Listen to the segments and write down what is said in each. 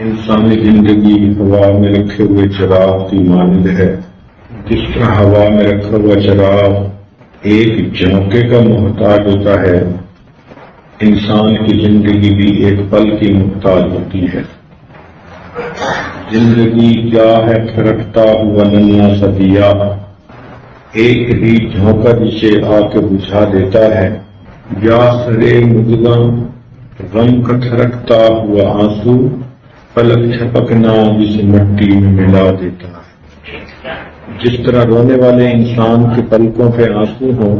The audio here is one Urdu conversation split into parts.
انسانی زندگی ہوا میں رکھے ہوئے چراغ کی مانند ہے۔ جس طرح ہوا میں رکھا ہوا چراغ ایک جھونکے کا محتاج ہوتا ہے، انسان کی زندگی بھی ایک پل کی محتاج ہوتی ہے۔ زندگی کیا ہے پھرکتا ہوا ننھا سا دیا، ایک ہی جھونکا جسے آ کے بجھا دیتا ہے، یا سرے مدغم غم کا تھرکتا ہوا آنسو، پلک چھپکنا جسے مٹی میں ملا دیتا ہے۔ جس طرح رونے والے انسان کے پلکوں پہ آنسو ہوں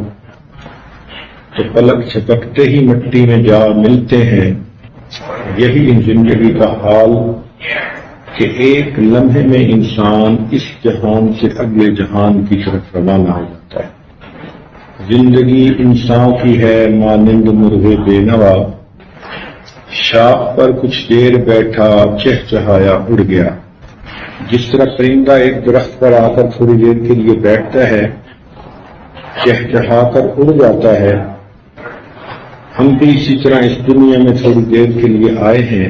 تو پلک چھپکتے ہی مٹی میں جا ملتے ہیں، یہی زندگی کا حال کہ ایک لمحے میں انسان اس جہان سے اگلے جہان کی طرف روانہ ہو جاتا ہے۔ زندگی انسان کی ہے مانند مرغے بے نوا، شاخ پر کچھ دیر بیٹھا چہچہایا اڑ گیا۔ جس طرح پرندہ ایک درخت پر آ کر تھوڑی دیر کے لیے بیٹھتا ہے، چہچہا کر اڑ جاتا ہے، ہم بھی اسی طرح اس دنیا میں تھوڑی دیر کے لیے آئے ہیں،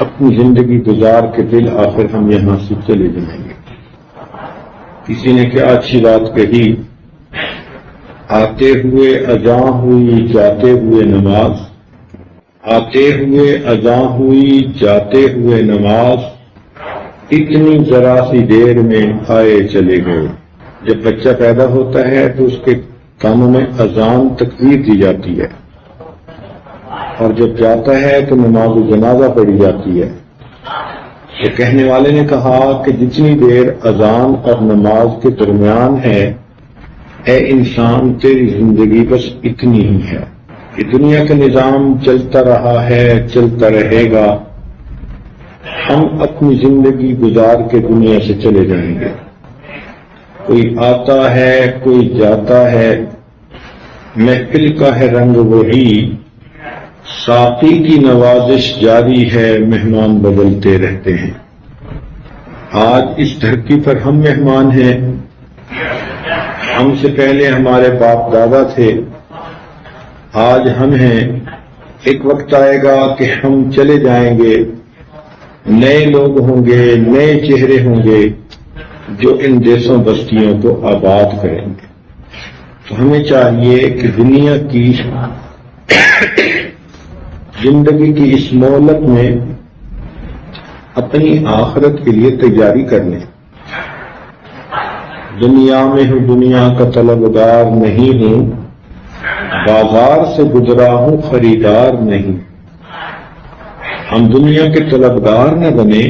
اپنی زندگی گزار کے بالآخر ہم یہاں سے چلے جائیں گے۔ کسی نے کیا اچھی بات کہی، آتے ہوئے اذاں ہوئی جاتے ہوئے نماز، آتے ہوئے اذاں ہوئی جاتے ہوئے نماز، اتنی ذرا سی دیر میں آئے چلے گئے۔ جب بچہ پیدا ہوتا ہے تو اس کے کانوں میں اذان تکبیر دی جاتی ہے، اور جب جاتا ہے تو نماز جنازہ پڑھی جاتی ہے۔ تو کہنے والے نے کہا کہ جتنی دیر اذان اور نماز کے درمیان ہے، اے انسان تیری زندگی بس اتنی ہی ہے۔ یہ دنیا کا نظام چلتا رہا ہے، چلتا رہے گا، ہم اپنی زندگی گزار کے دنیا سے چلے جائیں گے۔ کوئی آتا ہے کوئی جاتا ہے، محفل کا ہے رنگ وہی، ساقی کی نوازش جاری ہے، مہمان بدلتے رہتے ہیں۔ آج اس دھرتی پر ہم مہمان ہیں، ہم سے پہلے ہمارے باپ دادا تھے، آج ہم ہیں، ایک وقت آئے گا کہ ہم چلے جائیں گے، نئے لوگ ہوں گے، نئے چہرے ہوں گے جو ان دیسوں بستیوں کو آباد کریں گے۔ تو ہمیں چاہیے کہ دنیا کی زندگی کی اس مہلت میں اپنی آخرت کے لیے تیاری کر لیں۔ دنیا میں ہوں دنیا کا طلبگار نہیں ہوں، بازار سے گزرا ہوں خریدار نہیں۔ ہم دنیا کے طلبگار نہ بنے،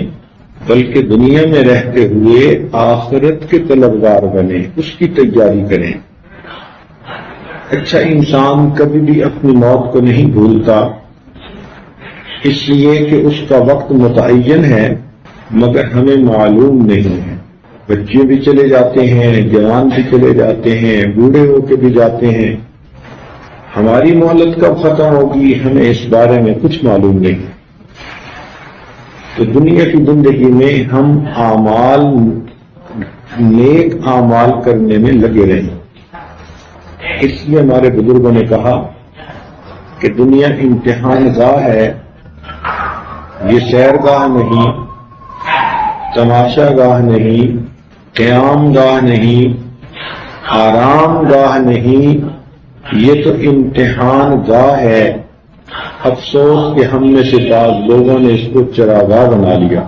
بلکہ دنیا میں رہتے ہوئے آخرت کے طلبگار بنے، اس کی تیاری کریں۔ اچھا انسان کبھی بھی اپنی موت کو نہیں بھولتا، اس لیے کہ اس کا وقت متعین ہے، مگر ہمیں معلوم نہیں ہے۔ بچے بھی چلے جاتے ہیں، جوان بھی چلے جاتے ہیں، بوڑھے ہو کے بھی جاتے ہیں، ہماری مہلت کب ختم ہوگی ہمیں اس بارے میں کچھ معلوم نہیں۔ تو دنیا کی زندگی میں ہم نیک اعمال کرنے میں لگے رہیں۔ اس لیے ہمارے بزرگوں نے کہا کہ دنیا امتحان گاہ ہے، یہ سیرگاہ نہیں، تماشا گاہ نہیں، قیام گاہ نہیں، آرام گاہ نہیں، یہ تو امتحان گاہ ہے۔ افسوس کہ ہم میں سے بعض لوگوں نے اس کو چراگاہ بنا لیا۔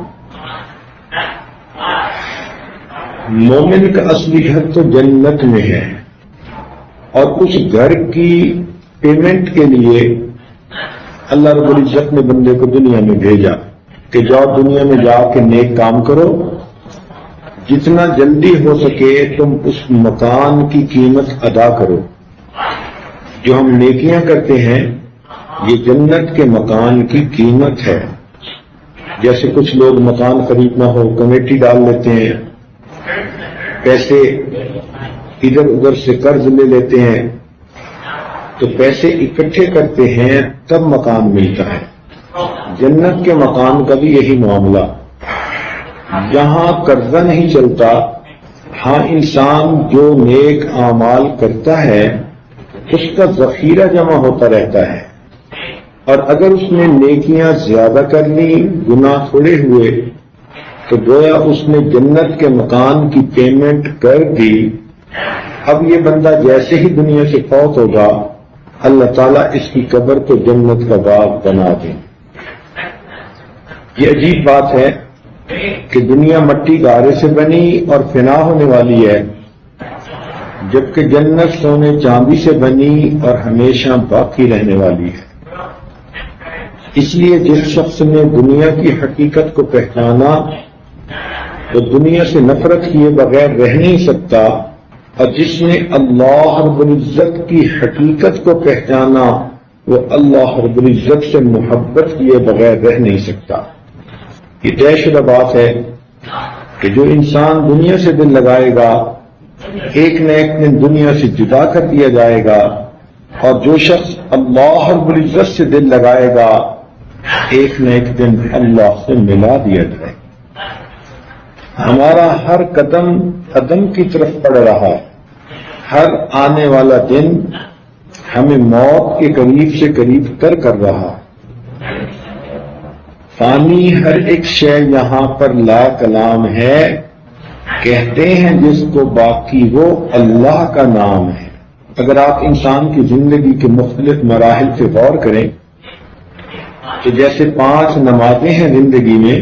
مومن کا اصلی گھر تو جنت میں ہے، اور اس گھر کی پیمنٹ کے لیے اللہ رب العزت نے بندے کو دنیا میں بھیجا کہ جاؤ دنیا میں جا کے نیک کام کرو، جتنا جلدی ہو سکے تم اس مکان کی قیمت ادا کرو۔ جو ہم نیکیاں کرتے ہیں یہ جنت کے مکان کی قیمت ہے۔ جیسے کچھ لوگ مکان خریدنا ہو کمیٹی ڈال لیتے ہیں، پیسے ادھر ادھر سے قرض لے لیتے ہیں، تو پیسے اکٹھے کرتے ہیں تب مکان ملتا ہے۔ جنت کے مکان کا بھی یہی معاملہ، یہاں قرضہ نہیں چلتا، ہاں انسان جو نیک اعمال کرتا ہے اس کا ذخیرہ جمع ہوتا رہتا ہے۔ اور اگر اس نے نیکیاں زیادہ کر لی، گناہ تھوڑے ہوئے، تو گویا اس نے جنت کے مکان کی پیمنٹ کر دی۔ اب یہ بندہ جیسے ہی دنیا سے فوت ہوگا، اللہ تعالیٰ اس کی قبر کو جنت کا باغ بنا دے۔ یہ عجیب بات ہے کہ دنیا مٹی گارے سے بنی اور فنا ہونے والی ہے، جبکہ جنت سونے چاندی سے بنی اور ہمیشہ باقی رہنے والی ہے۔ اس لیے جس شخص نے دنیا کی حقیقت کو پہچانا وہ دنیا سے نفرت کیے بغیر رہ نہیں سکتا، اور جس نے اللہ رب العزت کی حقیقت کو پہچانا وہ اللہ رب العزت سے محبت کیے بغیر رہ نہیں سکتا۔ یہ طے شدہ بات ہے کہ جو انسان دنیا سے دل لگائے گا ایک نہ ایک دن دنیا سے جدا کر دیا جائے گا، اور جو شخص اللہ رب العزت سے دل لگائے گا ایک نہ ایک دن اللہ سے ملا دیا جائے گا۔ ہمارا ہر قدم قدم کی طرف پڑ رہا ہے، ہر آنے والا دن ہمیں موت کے قریب سے قریب تر کر رہا ہے۔ فانی ہر ایک شے یہاں پر لا کلام ہے، کہتے ہیں جس کو باقی وہ اللہ کا نام ہے۔ اگر آپ انسان کی زندگی کے مختلف مراحل سے غور کریں تو جیسے 5 نمازیں ہیں زندگی میں،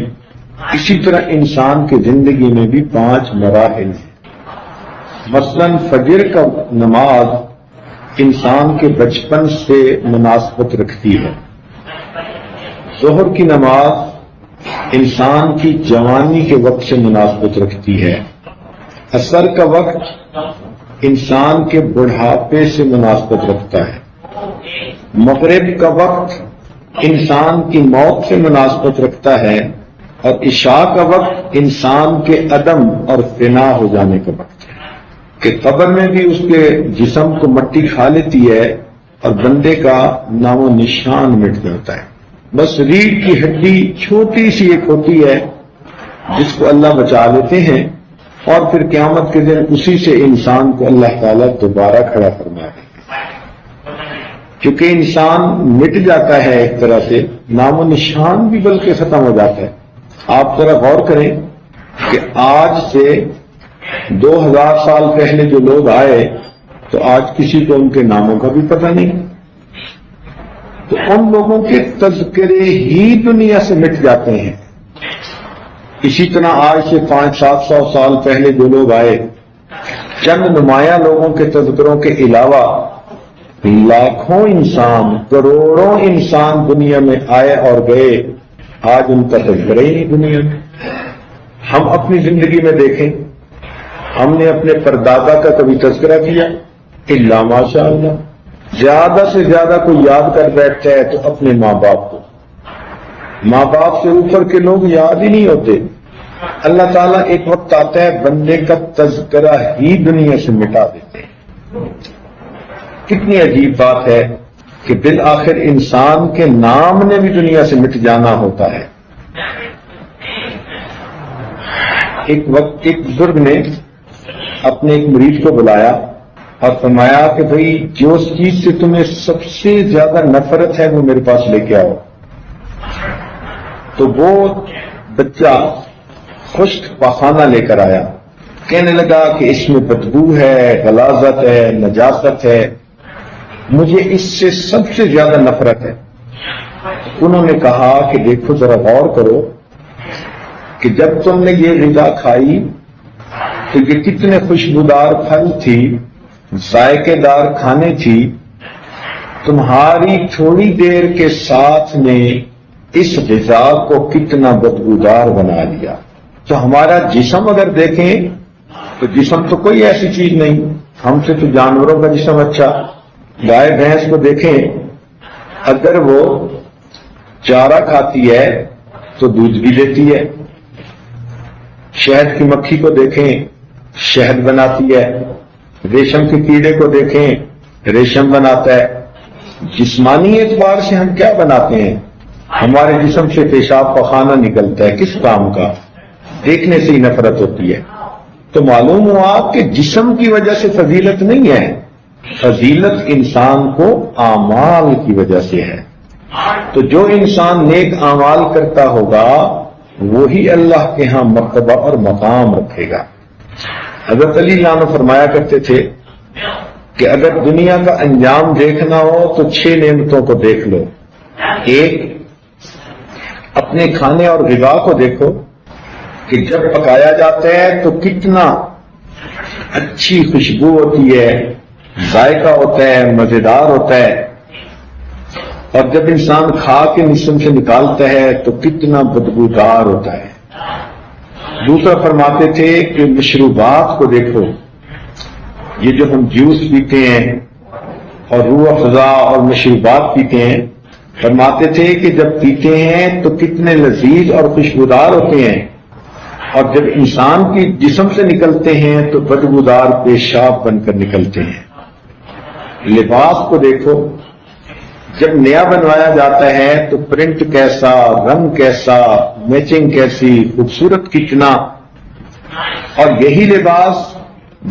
اسی طرح انسان کی زندگی میں بھی 5 مراحل ہیں۔ مثلا فجر کا نماز انسان کے بچپن سے مناسبت رکھتی ہے، ظہر کی نماز انسان کی جوانی کے وقت سے مناسبت رکھتی ہے، عصر کا وقت انسان کے بڑھاپے سے مناسبت رکھتا ہے، مغرب کا وقت انسان کی موت سے مناسبت رکھتا ہے، اور عشاء کا وقت انسان کے عدم اور فنا ہو جانے کا وقت ہے کہ قبر میں بھی اس کے جسم کو مٹی کھا لیتی ہے اور بندے کا نام و نشان مٹ جاتا ہے۔ بس ریڑھ کی ہڈی چھوٹی سی ایک ہوتی ہے جس کو اللہ بچا لیتے ہیں، اور پھر قیامت کے دن اسی سے انسان کو اللہ تعالیٰ دوبارہ کھڑا فرمائے گا۔ کیونکہ انسان مٹ جاتا ہے ایک طرح سے، نام و نشان بھی بلکہ ختم ہو جاتا ہے۔ آپ ذرا غور کریں کہ آج سے 2000 سال پہلے جو لوگ آئے تو آج کسی کو ان کے ناموں کا بھی پتہ نہیں، تو ان لوگوں کے تذکرے ہی دنیا سے مٹ جاتے ہیں۔ اسی طرح آج سے 500-700 سال پہلے جو لوگ آئے، چند نمایاں لوگوں کے تذکروں کے علاوہ لاکھوں انسان، کروڑوں انسان دنیا میں آئے اور گئے، آج ان کا تذکرہ ہی نہیں دنیا میں۔ ہم اپنی زندگی میں دیکھیں، ہم نے اپنے پردادا کا کبھی تذکرہ کیا؟ الا ماشاء اللہ، زیادہ سے زیادہ کوئی یاد کر بیٹھتا ہے تو اپنے ماں باپ کو۔ ماں باپ سے اوپر کے لوگ یاد ہی نہیں ہوتے۔ اللہ تعالیٰ ایک وقت آتا ہے بندے کا تذکرہ ہی دنیا سے مٹا دیتے ہیں۔ کتنی عجیب بات ہے کہ بالآخر انسان کے نام نے بھی دنیا سے مٹ جانا ہوتا ہے۔ ایک وقت ایک بزرگ نے اپنے ایک مرید کو بلایا اور فرمایا کہ بھئی جو چیز سے تمہیں سب سے زیادہ نفرت ہے وہ میرے پاس لے کے آؤ۔ تو وہ بچہ خشک پاخانہ لے کر آیا، کہنے لگا کہ اس میں بدبو ہے، غلاظت ہے، نجاست ہے، مجھے اس سے سب سے زیادہ نفرت ہے۔ انہوں نے کہا کہ دیکھو ذرا غور کرو کہ جب تم نے یہ غذا کھائی تو یہ کتنے خوشبودار پھل تھی، ذائقے دار کھانے تھی، تمہاری تھوڑی دیر کے ساتھ نے اس غذا کو کتنا بدبودار بنا دیا۔ تو ہمارا جسم اگر دیکھیں تو جسم تو کوئی ایسی چیز نہیں، ہم سے تو جانوروں کا جسم اچھا۔ گائے بھینس کو دیکھیں، اگر وہ چارہ کھاتی ہے تو دودھ بھی دیتی ہے۔ شہد کی مکھی کو دیکھیں، شہد بناتی ہے۔ ریشم کے کیڑے کو دیکھیں، ریشم بناتا ہے۔ جسمانی اعتبار سے ہم کیا بناتے ہیں؟ ہمارے جسم سے پیشاب پخانہ نکلتا ہے، کس کام کا؟ دیکھنے سے ہی نفرت ہوتی ہے۔ تو معلوم ہوا کہ جسم کی وجہ سے فضیلت نہیں ہے، فضیلت انسان کو اعمال کی وجہ سے ہے۔ تو جو انسان نیک اعمال کرتا ہوگا وہی اللہ کے ہاں مرتبہ اور مقام رکھے گا۔ حضرت علی عنہ فرمایا کرتے تھے کہ اگر دنیا کا انجام دیکھنا ہو تو 6 نعمتوں کو دیکھ لو۔ ایک، اپنے کھانے اور غذا کو دیکھو کہ جب پکایا جاتا ہے تو کتنا اچھی خوشبو ہوتی ہے، ذائقہ ہوتا ہے، مزیدار ہوتا ہے، اور جب انسان کھا کے جسم سے نکالتا ہے تو کتنا بدبودار ہوتا ہے۔ دوسرا فرماتے تھے کہ مشروبات کو دیکھو، یہ جو ہم جوس پیتے ہیں اور روح افزا اور مشروبات پیتے ہیں، فرماتے تھے کہ جب پیتے ہیں تو کتنے لذیذ اور خوشبودار ہوتے ہیں، اور جب انسان کی جسم سے نکلتے ہیں تو بدبودار پیشاب بن کر نکلتے ہیں۔ لباس کو دیکھو، جب نیا بنوایا جاتا ہے تو پرنٹ کیسا، رنگ کیسا، میچنگ کیسی، خوبصورت کتنا، اور یہی لباس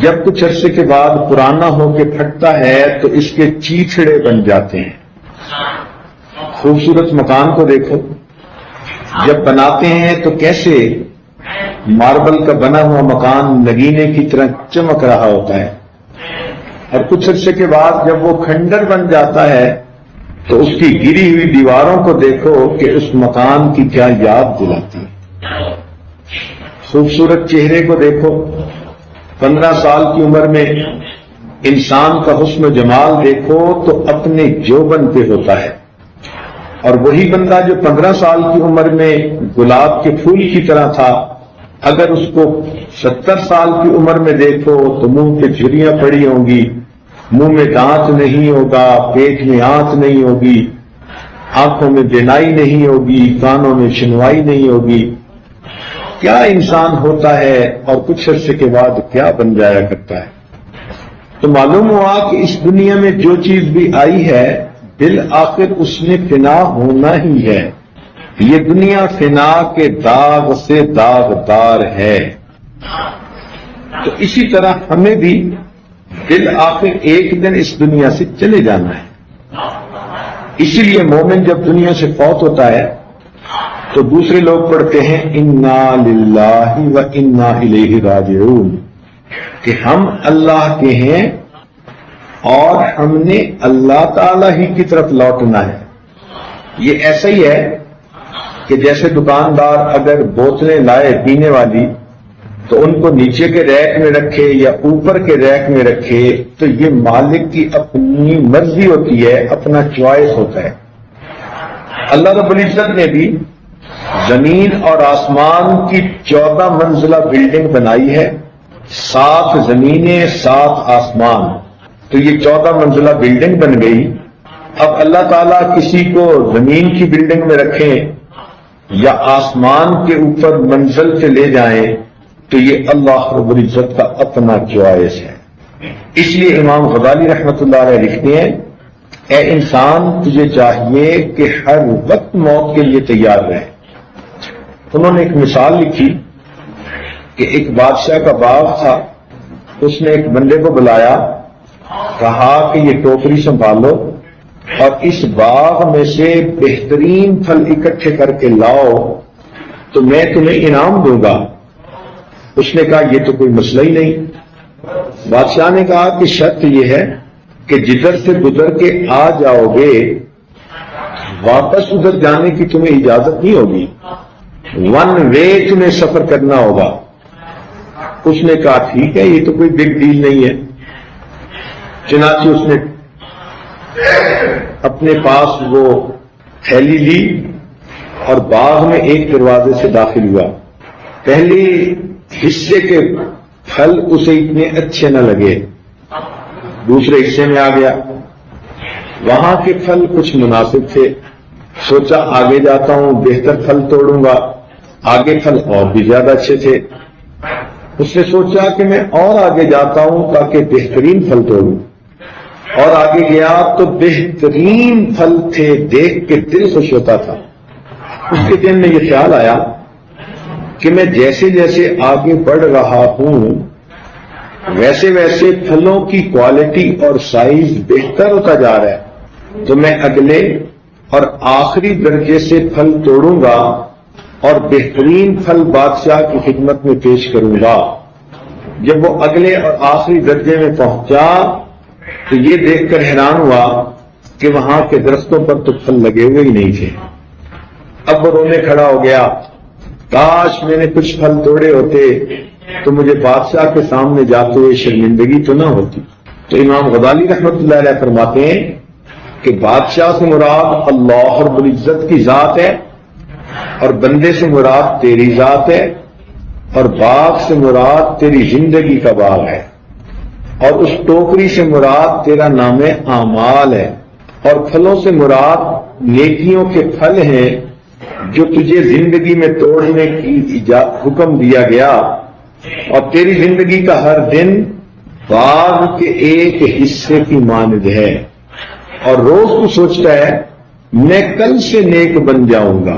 جب کچھ عرصے کے بعد پرانا ہو کے پھٹتا ہے تو اس کے چیتھڑے بن جاتے ہیں۔ خوبصورت مکان کو دیکھو، جب بناتے ہیں تو کیسے ماربل کا بنا ہوا مکان نگینے کی طرح چمک رہا ہوتا ہے، اور کچھ عرصے کے بعد جب وہ کھنڈر بن جاتا ہے تو اس کی گری ہوئی دیواروں کو دیکھو کہ اس مکان کی کیا یاد دلاتی ہے۔ خوبصورت چہرے کو دیکھو، 15 سال کی عمر میں انسان کا حسن و جمال دیکھو تو اپنے جوبن پہ ہوتا ہے، اور وہی بندہ جو 15 سال کی عمر میں گلاب کے پھول کی طرح تھا، اگر اس کو 70 سال کی عمر میں دیکھو تو منہ پہ جھریاں پڑی ہوں گی، منہ میں دانت نہیں ہوگا، پیٹ میں آنت نہیں ہوگی، آنکھوں میں بینائی نہیں ہوگی، کانوں میں سنوائی نہیں ہوگی۔ کیا انسان ہوتا ہے اور کچھ عرصے کے بعد کیا بن جایا کرتا ہے۔ تو معلوم ہوا کہ اس دنیا میں جو چیز بھی آئی ہے بالآخر اس نے فنا ہونا ہی ہے۔ یہ دنیا فنا کے داغ سے داغدار ہے۔ تو اسی طرح ہمیں بھی بالآخر ایک دن اس دنیا سے چلے جانا ہے۔ اسی لیے مومن جب دنیا سے فوت ہوتا ہے تو دوسرے لوگ پڑھتے ہیں انا للہ و انا الیہ راجعون، کہ ہم اللہ کے ہیں اور ہم نے اللہ تعالی ہی کی طرف لوٹنا ہے۔ یہ ایسا ہی ہے کہ جیسے دکاندار اگر بوتلیں لائے پینے والی تو ان کو نیچے کے ریک میں رکھے یا اوپر کے ریک میں رکھے تو یہ مالک کی اپنی مرضی ہوتی ہے، اپنا چوائس ہوتا ہے۔ اللہ رب العزت نے بھی زمین اور آسمان کی 14 منزلہ بلڈنگ بنائی ہے، 7 زمینیں 7 آسمان، تو یہ 14 منزلہ بلڈنگ بن گئی۔ اب اللہ تعالیٰ کسی کو زمین کی بلڈنگ میں رکھیں یا آسمان کے اوپر منزل سے لے جائیں تو یہ اللہ رب العزت کا اپنا چوائس ہے۔ اس لیے امام غزالی رحمۃ اللہ علیہ لکھتے ہیں اے انسان تجھے چاہیے کہ ہر وقت موت کے لیے تیار رہے۔ انہوں نے ایک مثال لکھی کہ ایک بادشاہ کا باغ تھا، اس نے ایک بندے کو بلایا، کہا کہ یہ ٹوکری سنبھالو اور اس باغ میں سے بہترین پھل اکٹھے کر کے لاؤ تو میں تمہیں انعام دوں گا۔ اس نے کہا یہ تو کوئی مسئلہ ہی نہیں۔ بادشاہ نے کہا کہ شرط یہ ہے کہ جدھر سے گزر کے آ جاؤ گے واپس ادھر جانے کی تمہیں اجازت نہیں ہوگی، 1 وے تمہیں سفر کرنا ہوگا۔ اس نے کہا ٹھیک ہے، یہ تو کوئی بگ ڈیل نہیں ہے۔ چنانچہ اس نے اپنے پاس وہ تھیلی لی اور باغ میں ایک دروازے سے داخل ہوا۔ پہلے حصے کے پھل اسے اتنے اچھے نہ لگے، دوسرے حصے میں آ گیا، وہاں کے پھل کچھ مناسب تھے، سوچا آگے جاتا ہوں بہتر پھل توڑوں گا، آگے پھل اور بھی زیادہ اچھے تھے۔ اس نے سوچا کہ میں اور آگے جاتا ہوں تاکہ بہترین پھل توڑوں، اور آگے گیا تو بہترین پھل تھے، دیکھ کے دل خوش ہوتا تھا۔ اس کے دل میں یہ خیال آیا کہ میں جیسے جیسے آگے بڑھ رہا ہوں ویسے ویسے پھلوں کی کوالٹی اور سائز بہتر ہوتا جا رہا ہے، تو میں اگلے اور آخری درجے سے پھل توڑوں گا اور بہترین پھل بادشاہ کی خدمت میں پیش کروں گا۔ جب وہ اگلے اور آخری درجے میں پہنچا تو یہ دیکھ کر حیران ہوا کہ وہاں کے درختوں پر تو پھل لگے ہوئے ہی نہیں تھے۔ اب وہ رونے کھڑا ہو گیا، کاش میں نے کچھ پھل توڑے ہوتے تو مجھے بادشاہ کے سامنے جاتے ہوئے شرمندگی تو نہ ہوتی۔ تو امام غزالی رحمۃ اللہ علیہ فرماتے ہیں کہ بادشاہ سے مراد اللہ رب العزت کی ذات ہے، اور بندے سے مراد تیری ذات ہے، اور باغ سے مراد تیری زندگی کا باغ ہے، اور اس ٹوکری سے مراد تیرا نام اعمال ہے، اور پھلوں سے مراد نیکیوں کے پھل ہیں جو تجھے زندگی میں توڑنے کی حکم دیا گیا، اور تیری زندگی کا ہر دن باغ کے ایک حصے کی مانند ہے، اور روز تو سوچتا ہے میں کل سے نیک بن جاؤں گا،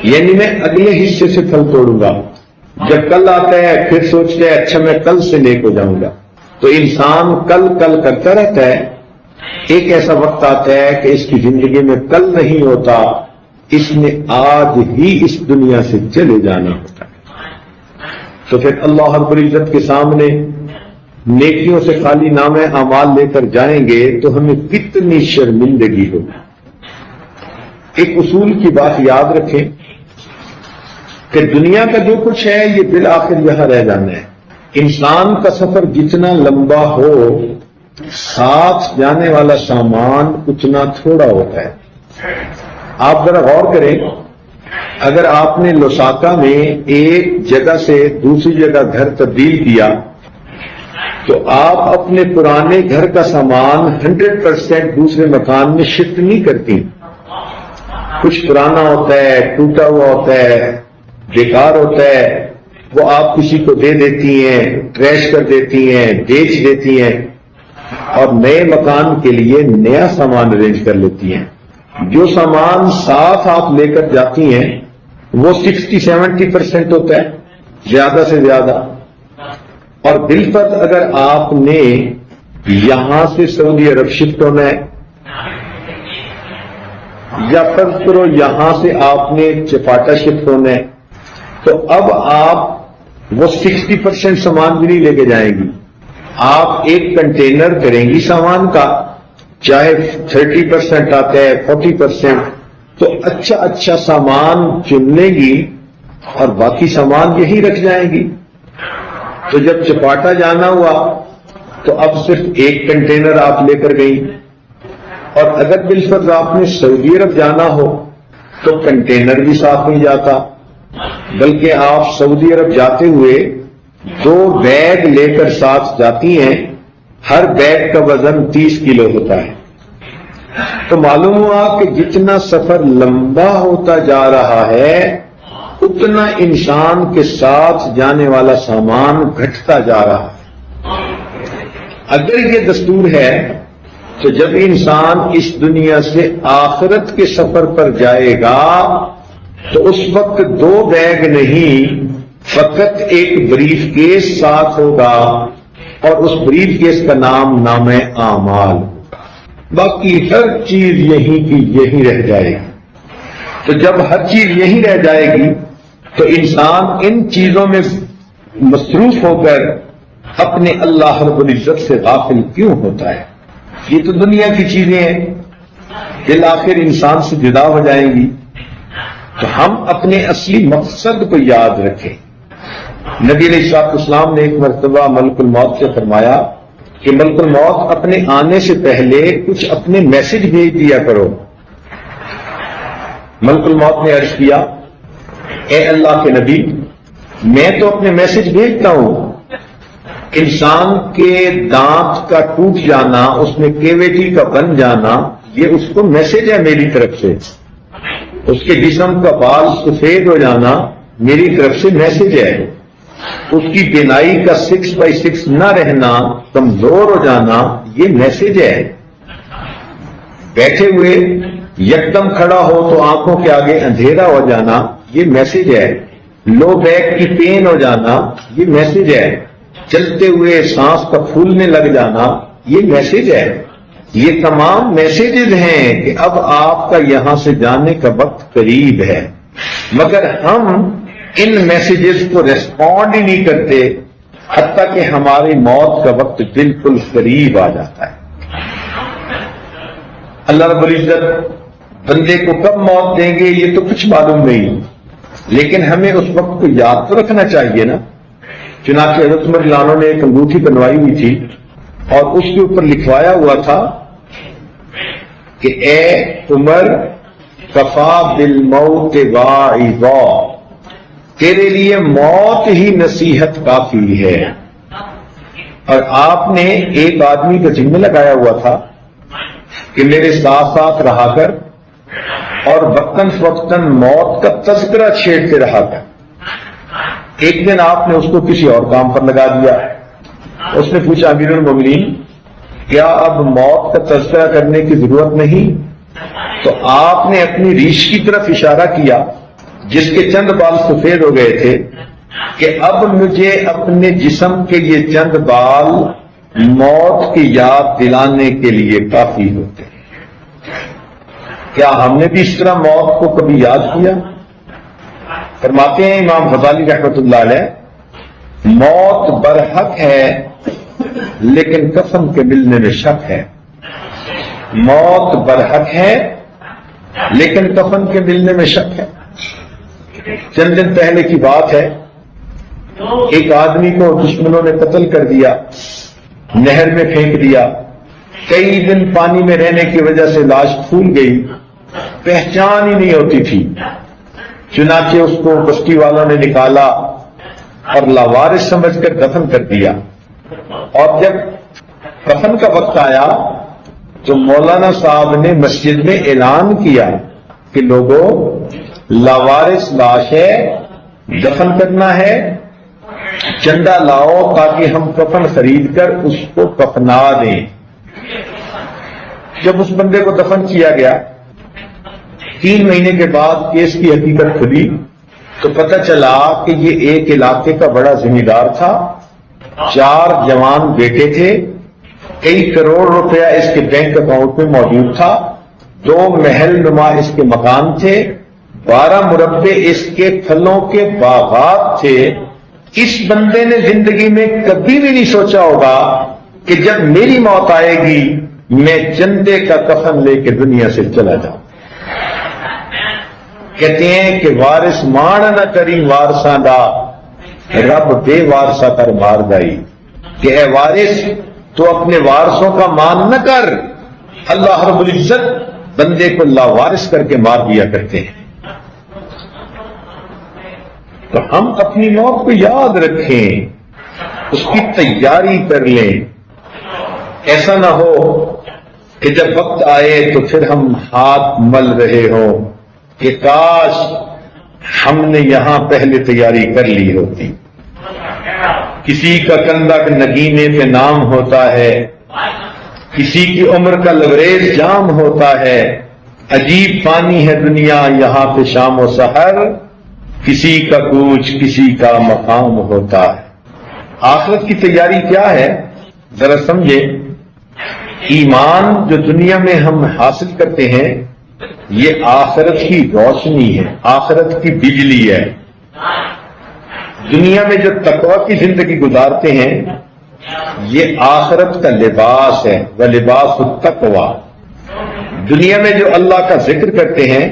یعنی میں اگلے حصے سے پھل توڑوں گا۔ جب کل آتا ہے پھر سوچتا ہے اچھا میں کل سے نیک ہو جاؤں گا۔ تو انسان کل کرتا رہتا ہے، ایک ایسا وقت آتا ہے کہ اس کی زندگی میں کل نہیں ہوتا، اس نے آج ہی اس دنیا سے چلے جانا ہوتا ہے۔ تو پھر اللہ رب العزت کے سامنے نیکیوں سے خالی نام اعمال لے کر جائیں گے تو ہمیں کتنی شرمندگی ہوگی۔ ایک اصول کی بات یاد رکھیں کہ دنیا کا جو کچھ ہے یہ بالآخر یہاں رہ جانا ہے۔ انسان کا سفر جتنا لمبا ہو ساتھ جانے والا سامان اتنا تھوڑا ہوتا ہے۔ آپ ذرا غور کریں، اگر آپ نے لوساکا میں ایک جگہ سے دوسری جگہ گھر تبدیل کیا تو آپ اپنے پرانے گھر کا سامان 100% دوسرے مکان میں شفٹ نہیں کرتی۔ کچھ پرانا ہوتا ہے، ٹوٹا ہوا ہوتا ہے، بیکار ہوتا ہے، وہ آپ کسی کو دے دیتی ہیں، ٹریش کر دیتی ہیں، بیچ دیتی ہیں، اور نئے مکان کے لیے نیا سامان ارینج کر لیتی ہیں۔ جو سامان ساتھ آپ لے کر جاتی ہیں وہ 60-70% ہوتا ہے زیادہ سے زیادہ، اور بالفرض اگر آپ نے یہاں سے سعودی عرب شفٹ ہونا ہے، یا فرض کرو یہاں سے آپ نے چپاٹا شفٹ ہونا ہے، تو اب آپ وہ 60% سامان بھی نہیں لے کے جائیں گی، آپ ایک کنٹینر کریں گی سامان کا، چاہے 30% آتا ہے 40%، تو اچھا سامان چن لیں گی اور باقی سامان یہی رکھ جائیں گی۔ تو جب چپاٹا جانا ہوا تو اب صرف ایک کنٹینر آپ لے کر گئی، اور اگر بالفرض آپ نے سعودی عرب جانا ہو تو کنٹینر بھی ساتھ نہیں جاتا، بلکہ آپ سعودی عرب جاتے ہوئے 2 بیگ لے کر ساتھ جاتی ہیں، ہر بیگ کا وزن 30 کلو ہوتا ہے۔ تو معلوم ہوا کہ جتنا سفر لمبا ہوتا جا رہا ہے اتنا انسان کے ساتھ جانے والا سامان گھٹتا جا رہا ہے۔ اگر یہ دستور ہے تو جب انسان اس دنیا سے آخرت کے سفر پر جائے گا تو اس وقت 2 بیگ نہیں، فقط ایک بریف کیس ساتھ ہوگا، اور اس بریف کیس کا نام اعمال ہوگا، باقی ہر چیز یہیں کی یہیں رہ جائے گی۔ تو جب ہر چیز یہیں رہ جائے گی تو انسان ان چیزوں میں مصروف ہو کر اپنے اللہ رب العزت سے غافل کیوں ہوتا ہے؟ یہ تو دنیا کی چیزیں ہیں، بالآخر انسان سے جدا ہو جائیں گی۔ تو ہم اپنے اصلی مقصد کو یاد رکھیں۔ نبی علیہ السلام نے ایک مرتبہ ملک الموت سے فرمایا کہ ملک الموت اپنے آنے سے پہلے کچھ اپنے میسج بھیج دیا کرو۔ ملک الموت نے عرض کیا، اے اللہ کے نبی، میں تو اپنے میسج بھیجتا ہوں، انسان کے دانت کا ٹوٹ جانا، اس میں کیویٹی کا بن جانا، یہ اس کو میسج ہے میری طرف سے۔ اس کے جسم کا بال سفید ہو جانا میری طرف سے میسج ہے۔ اس کی بینائی کا 6/6 نہ رہنا، کمزور ہو جانا، یہ میسج ہے۔ بیٹھے ہوئے یکدم کھڑا ہو تو آنکھوں کے آگے اندھیرا ہو جانا، یہ میسج ہے۔ لو بیک کی پین ہو جانا، یہ میسج ہے۔ چلتے ہوئے سانس کا پھولنے لگ جانا، یہ میسج ہے۔ یہ تمام میسیجز ہیں کہ اب آپ کا یہاں سے جانے کا وقت قریب ہے، مگر ہم ان میسیجز کو ریسپونڈ ہی نہیں کرتے حتیٰ کہ ہماری موت کا وقت بالکل قریب آ جاتا ہے۔ اللہ رب العزت بندے کو کب موت دیں گے یہ تو کچھ معلوم نہیں، لیکن ہمیں اس وقت کو یاد تو رکھنا چاہیے نا۔ چنانچہ حضرت عمر رضی اللہ عنہ نے ایک انگوٹھی بنوائی ہوئی تھی اور اس کے اوپر لکھوایا ہوا تھا کہ اے عمر کفا بالموت واعظا، تیرے لیے موت ہی نصیحت کافی ہے۔ اور آپ نے ایک آدمی کا ذمہ لگایا ہوا تھا کہ میرے ساتھ ساتھ رہا کر اور وقتاً فوقتاً موت کا تذکرہ چھیڑتے رہا کر۔ ایک دن آپ نے اس کو کسی اور کام پر لگا دیا۔ اس نے پوچھا امیر المومنین کیا اب موت کا تذکرہ کرنے کی ضرورت نہیں؟ تو آپ نے اپنی ریش کی طرف اشارہ کیا جس کے چند بال سفید ہو گئے تھے کہ اب مجھے اپنے جسم کے یہ چند بال موت کی یاد دلانے کے لیے کافی ہوتے ہیں۔ کیا ہم نے بھی اس طرح موت کو کبھی یاد کیا؟ فرماتے ہیں امام غزالی رحمۃ اللہ علیہ، موت برحق ہے لیکن کفن کے ملنے میں شک ہے۔ موت برحق ہے لیکن کفن کے ملنے میں شک ہے۔ چند دن پہلے کی بات ہے، ایک آدمی کو دشمنوں نے قتل کر دیا، نہر میں پھینک دیا۔ کئی دن پانی میں رہنے کی وجہ سے لاش پھول گئی، پہچان ہی نہیں ہوتی تھی۔ چنانچہ اس کو بستی والوں نے نکالا اور لاوارث سمجھ کر دفن کر دیا۔ اور جب کفن کا وقت آیا تو مولانا صاحب نے مسجد میں اعلان کیا کہ لوگوں لاوارث لاش ہے، دفن کرنا ہے، چندہ لاؤ تاکہ ہم کفن خرید کر اس کو کفنا دیں۔ جب اس بندے کو دفن کیا گیا، 3 مہینے کے بعد کیس کی حقیقت کھلی تو پتہ چلا کہ یہ ایک علاقے کا بڑا ذمہ دار تھا، 4 جوان بیٹے تھے، کئی کروڑ روپیہ اس کے بینک اکاؤنٹ میں موجود تھا، 2 محل نما اس کے مکان تھے، 12 مربع اس کے پھلوں کے باغات تھے۔ اس بندے نے زندگی میں کبھی بھی نہیں سوچا ہوگا کہ جب میری موت آئے گی میں چندے کا کفن لے کے دنیا سے چلا جاؤں۔ کہتے ہیں کہ وارث مان نہ کری وارثاں دا، رب بے وارثہ کر مار دائی، کہ اے وارث تو اپنے وارثوں کا مان نہ کر، اللہ رب العزت بندے کو لاوارث کر کے مار دیا کرتے ہیں۔ تو ہم اپنی موت کو یاد رکھیں، اس کی تیاری کر لیں، ایسا نہ ہو کہ جب وقت آئے تو پھر ہم ہاتھ مل رہے ہوں کہ کاش ہم نے یہاں پہلے تیاری کر لی ہوتی۔ کسی کا کندھا نگینے پہ نام ہوتا ہے، کسی کی عمر کا لبریز جام ہوتا ہے، عجیب پانی ہے دنیا یہاں پہ شام و سحر، کسی کا کوچ کسی کا مقام ہوتا ہے۔ آخرت کی تیاری کیا ہے ذرا سمجھے۔ ایمان جو دنیا میں ہم حاصل کرتے ہیں یہ آخرت کی روشنی ہے، آخرت کی بجلی ہے۔ دنیا میں جو تقوی کی زندگی گزارتے ہیں یہ آخرت کا لباس ہے، وَلِبَاسُ التَّقْوَى۔ دنیا میں جو اللہ کا ذکر کرتے ہیں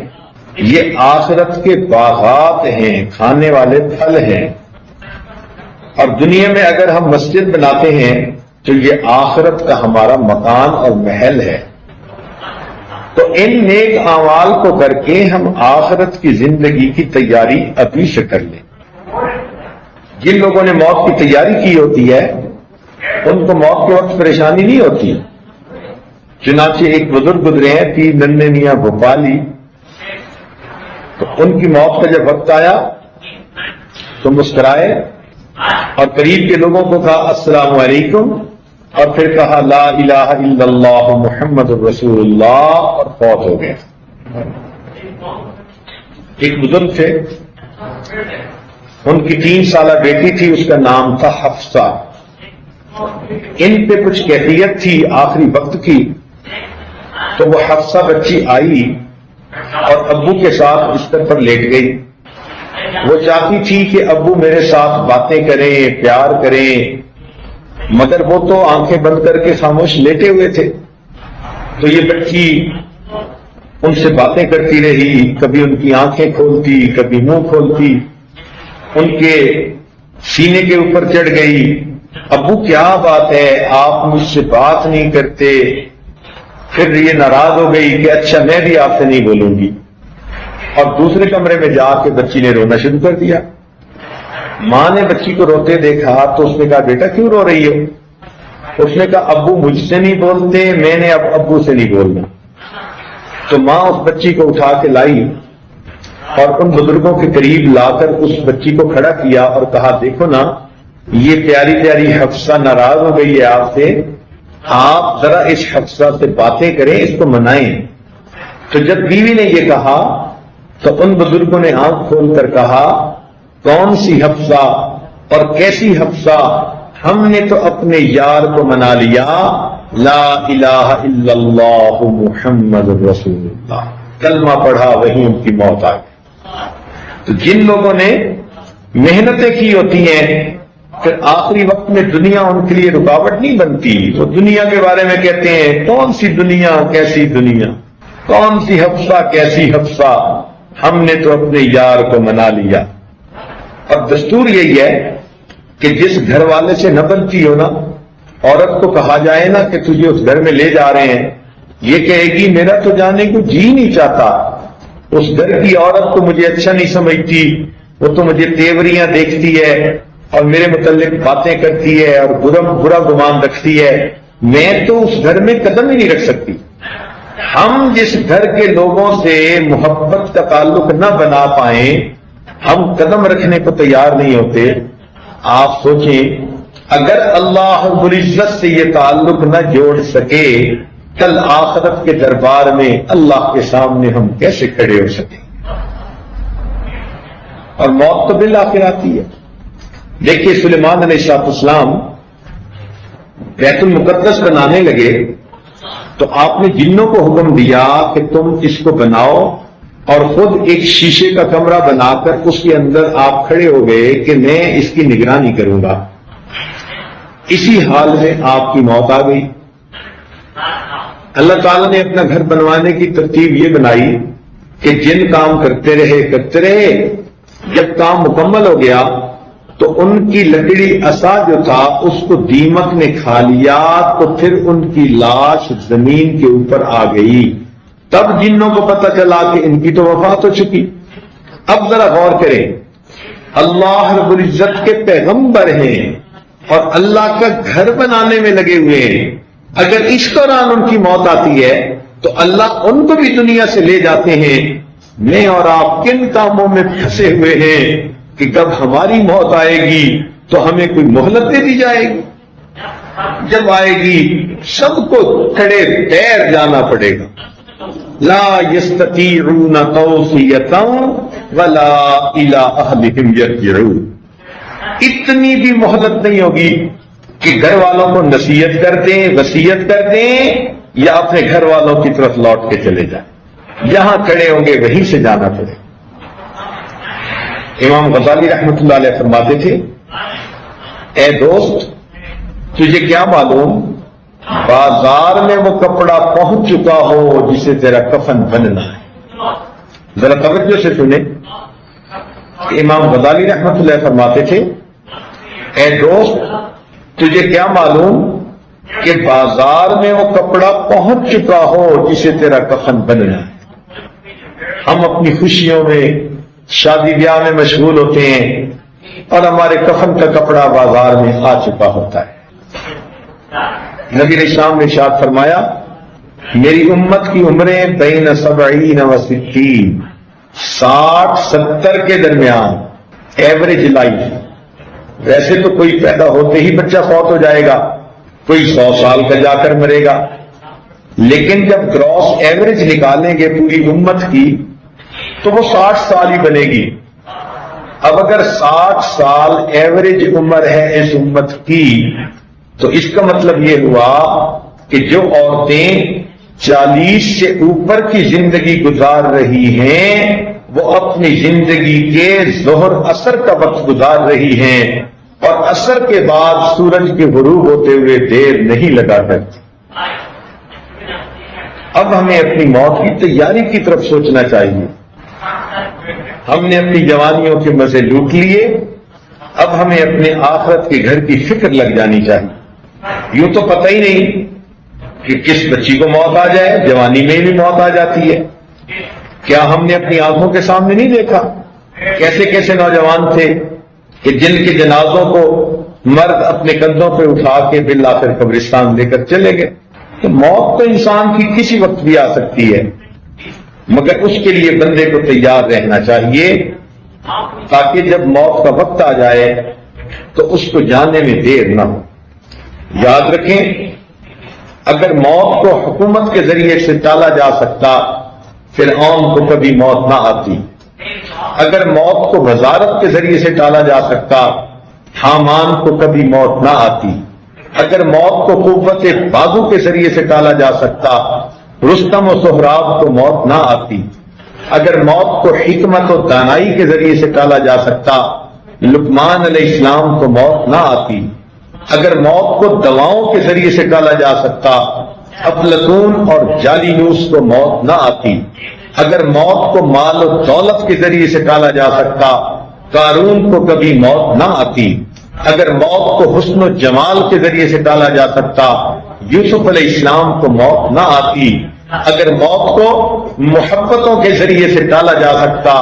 یہ آخرت کے باغات ہیں، کھانے والے پھل ہیں۔ اور دنیا میں اگر ہم مسجد بناتے ہیں تو یہ آخرت کا ہمارا مکان اور محل ہے۔ تو ان نیک اعمال کو کر کے ہم آخرت کی زندگی کی تیاری ابھی سے کر لیں۔ جن لوگوں نے موت کی تیاری کی ہوتی ہے ان کو موت کے وقت پریشانی نہیں ہوتی۔ چنانچہ ایک بزرگ گزرے ہیں پیر ننھے میاں بھوپالی، تو ان کی موت کا جب وقت آیا تو مسکرائے اور قریب کے لوگوں کو کہا السلام علیکم، اور پھر کہا لا الہ الا اللہ محمد رسول اللہ، اور فوت ہو گئے۔ ایک بزرگ تھے، ان کی 3 سالہ بیٹی تھی، اس کا نام تھا حفصہ۔ ان پہ کچھ کیفیت تھی آخری وقت کی تو وہ حفصہ بچی آئی اور ابو کے ساتھ بستر پر لیٹ گئی. وہ چاہتی تھی کہ ابو میرے ساتھ باتیں کریں، پیار کریں، مگر وہ تو آنکھیں بند کر کے خاموش لیٹے ہوئے تھے. تو یہ بچی ان سے باتیں کرتی رہی، کبھی ان کی آنکھیں کھولتی، کبھی منہ کھولتی، ان کے سینے کے اوپر چڑھ گئی. ابو کیا بات ہے، آپ مجھ سے بات نہیں کرتے؟ پھر یہ ناراض ہو گئی کہ اچھا میں بھی آپ سے نہیں بولوں گی، اور دوسرے کمرے میں جا کے بچی نے رونا شروع کر دیا. ماں نے بچی کو روتے دیکھا تو اس نے کہا بیٹا کیوں رو رہی ہو؟ اس نے کہا ابو مجھ سے نہیں بولتے، میں نے اب ابو سے نہیں بولنا. تو ماں اس بچی کو اٹھا کے لائی اور ان بزرگوں کے قریب لا کر اس بچی کو کھڑا کیا اور کہا دیکھو نا، یہ پیاری پیاری حفصہ ناراض ہو گئی ہے آپ سے، آپ ذرا اس حفصہ سے باتیں کریں، اس کو منائیں. تو جب بیوی نے یہ کہا تو ان بزرگوں نے آنکھ کھول کر کہا کون سی حفصہ اور کیسی حفصہ؟ ہم نے تو اپنے یار کو منا لیا، لا الہ الا اللہ محمد رسول اللہ، کلمہ پڑھا وہیں ان کی موت آ گئی. تو جن لوگوں نے محنتیں کی ہوتی ہیں پھر آخری وقت میں دنیا ان کے لیے رکاوٹ نہیں بنتی. وہ دنیا کے بارے میں کہتے ہیں کون سی دنیا، کیسی دنیا، کون سی حفصہ، کیسی حفصہ، ہم نے تو اپنے یار کو منا لیا. اور دستور یہی ہے کہ جس گھر والے سے نہ بنتی ہو نا، عورت کو کہا جائے نا کہ تجھے اس گھر میں لے جا رہے ہیں، یہ کہے گی میرا تو جانے کو جی نہیں چاہتا، اس گھر کی عورت تو مجھے اچھا نہیں سمجھتی، وہ تو مجھے تیوریاں دیکھتی ہے اور میرے متعلق باتیں کرتی ہے اور برا گمان رکھتی ہے، میں تو اس گھر میں قدم ہی نہیں رکھ سکتی. ہم جس گھر کے لوگوں سے محبت کا تعلق نہ بنا پائیں، ہم قدم رکھنے کو تیار نہیں ہوتے. آپ سوچیں اگر اللہ رب العزت سے یہ تعلق نہ جوڑ سکے، کل آخرت کے دربار میں اللہ کے سامنے ہم کیسے کھڑے ہو سکیں؟ اور موت تو بالآخر آتی ہے. دیکھیے سلیمان علیہ السلام بیت المقدس بنانے لگے تو آپ نے جنوں کو حکم دیا کہ تم اس کو بناؤ، اور خود ایک شیشے کا کمرہ بنا کر اس کے اندر آپ کھڑے ہو گئے کہ میں اس کی نگرانی کروں گا. اسی حال میں آپ کی موت آ گئی. اللہ تعالیٰ نے اپنا گھر بنوانے کی ترتیب یہ بنائی کہ جن کام کرتے رہے، جب کام مکمل ہو گیا تو ان کی لکڑی عصا جو تھا اس کو دیمک نے کھا لیا، تو پھر ان کی لاش زمین کے اوپر آ گئی. تب جنوں کو پتہ چلا کہ ان کی تو وفات ہو چکی. اب ذرا غور کریں، اللہ رب العزت کے پیغمبر ہیں اور اللہ کا گھر بنانے میں لگے ہوئے ہیں، اگر اس دوران ان کی موت آتی ہے تو اللہ ان کو بھی دنیا سے لے جاتے ہیں. میں اور آپ کن کاموں میں پھنسے ہوئے ہیں کہ جب ہماری موت آئے گی تو ہمیں کوئی مہلت دے دی جائے گی. جب آئے گی سب کو کھڑے پیر جانا پڑے گا. لا یستطیعون توصیۃ ولا الی اہلہم یرجعون. اتنی بھی مہلت نہیں ہوگی کہ گھر والوں کو نصیحت کر دیں، وصیت کر دیں، یا اپنے گھر والوں کی طرف لوٹ کے چلے جائیں. جہاں کھڑے ہوں گے وہیں سے جانا پڑے. امام غزالی رحمۃ اللہ علیہ فرماتے تھے اے دوست تجھے کیا معلوم بازار میں وہ کپڑا پہنچ چکا ہو جسے تیرا کفن بننا ہے. ذرا توجہ سے سنیں. امام غزالی رحمۃ اللہ فرماتے تھے اے دوست تجھے کیا معلوم کہ بازار میں وہ کپڑا پہنچ چکا ہو جسے تیرا کفن بننا ہے. ہم اپنی خوشیوں میں، شادی بیاہ میں مشغول ہوتے ہیں اور ہمارے کفن کا کپڑا بازار میں آ چکا ہوتا ہے. نبی علیہ السلام نے ارشاد فرمایا میری امت کی عمریں بین 70 و 60، 60-70 کے درمیان ایوریج لائف. ویسے تو کوئی پیدا ہوتے ہی بچہ فوت ہو جائے گا، کوئی 100 سال کا جا کر مرے گا، لیکن جب گراس ایوریج نکالیں گے پوری امت کی تو وہ 60 سال ہی بنے گی. اب اگر 60 سال ایوریج عمر ہے اس امت کی تو اس کا مطلب یہ ہوا کہ جو عورتیں 40 سے اوپر کی زندگی گزار رہی ہیں وہ اپنی زندگی کے ظہر عصر کا وقت گزار رہی ہیں، اور عصر کے بعد سورج کے غروب ہوتے ہوئے دیر نہیں لگا کرتی۔ اب ہمیں اپنی موت کی تیاری کی طرف سوچنا چاہیے۔ ہم نے اپنی جوانیوں کے مزے لوٹ لیے، اب ہمیں اپنے آخرت کے گھر کی فکر لگ جانی چاہیے۔ یوں تو پتہ ہی نہیں کہ کس بچی کو موت آ جائے، جوانی میں بھی موت آ جاتی ہے۔ کیا ہم نے اپنی آنکھوں کے سامنے نہیں دیکھا کیسے کیسے نوجوان تھے کہ جن کے جنازوں کو مرد اپنے کندھوں پہ اٹھا کے بالآخر قبرستان لے کر چلے گئے؟ تو موت تو انسان کی کسی وقت بھی آ سکتی ہے، مگر اس کے لیے بندے کو تیار رہنا چاہیے تاکہ جب موت کا وقت آ جائے تو اس کو جانے میں دیر نہ ہو۔ یاد رکھیں، اگر موت کو حکومت کے ذریعے سے ٹالا جا سکتا، فرعون کو کبھی موت نہ آتی۔ اگر موت کو وزارت کے ذریعے سے ٹالا جا سکتا، حامان کو کبھی موت نہ آتی۔ اگر موت کو قوت بازو کے ذریعے سے ٹالا جا سکتا، رستم و سہراب کو موت نہ آتی۔ اگر موت کو حکمت و دانائی کے ذریعے سے ٹالا جا سکتا، لقمان علیہ السلام کو موت نہ آتی۔ اگر موت کو دواؤں کے ذریعے سے ٹالا جا سکتا، افلاطون اور جالینوس کو موت نہ آتی۔ اگر موت کو مال و دولت کے ذریعے سے ٹالا جا سکتا، قارون کو کبھی موت نہ آتی۔ اگر موت کو حسن و جمال کے ذریعے سے ٹالا جا سکتا، یوسف علیہ السلام کو موت نہ آتی۔ اگر موت کو محبتوں کے ذریعے سے ٹالا جا سکتا،